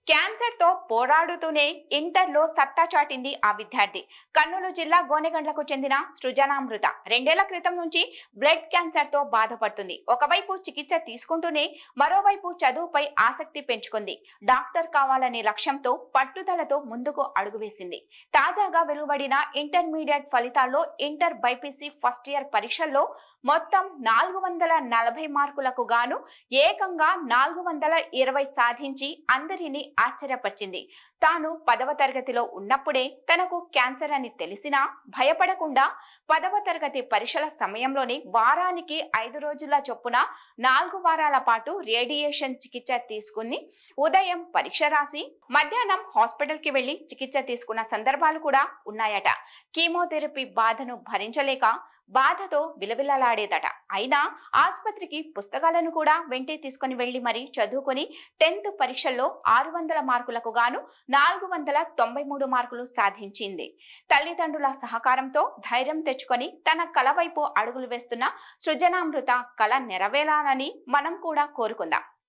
Cancer తో పోరాడుతూనే ఇంటర్లో సత్తా చాటింది ఆ విద్యార్థి. కర్నూలు జిల్లా గోనెగండ్లకు చెందిన సృజనామృత 2 ఏళ్ల క్రితం నుంచి బ్లడ్ క్యాన్సర్ తో బాధపడుతుంది. ఒకవైపు చికిత్స తీసుకుంటూనే మరోవైపు చదువుపై ఆసక్తి పెంచుకుంది. డాక్టర్ కావాలనే లక్ష్యంతో పట్టుదలతో ముందుకు అడుగువేసింది. తాజాగా వెలువడిన ఇంటర్మీడియట్ ఫలితాల్లో ఇంటర్ బైపీసీ ఫస్ట్ ఇయర్ పరీక్షల్లో మొత్తం 440 మార్కులకు గాను ఏకంగా 420 సాధించి అందరినీ ఆశ్చర్యపరిచింది. తాను 10వ తరగతిలో ఉన్నప్పుడే తనకు క్యాన్సర్ అని తెలిసినా భయపడకుండా 10వ తరగతి పరీక్షల సమయంలోనే వారానికి 5 రోజుల చొప్పున 4 వారాల పాటు రేడియేషన్ చికిత్స తీసుకుని ఉదయం పరీక్ష రాసి మధ్యాహ్నం హాస్పిటల్ కి వెళ్లి చికిత్స తీసుకున్న సందర్భాలు కూడా ఉన్నాయట. కీమోథెరపీ బాధను భరించలేక బాధతో విలవిలలాడేదట. అయినా ఆసుపత్రికి పుస్తకాలను కూడా వెంటే తీసుకుని వెళ్లి మరీ చదువుకొని 10th పరీక్షల్లో 600 మార్కులకు గాను 493 మార్కులు సాధించింది. తల్లిదండ్రుల సహకారంతో ధైర్యం తెచ్చుకొని తన కల వైపు అడుగులు వేస్తున్న సృజనామృత కల నెరవేరాలని మనం కూడా కోరుకుందాం.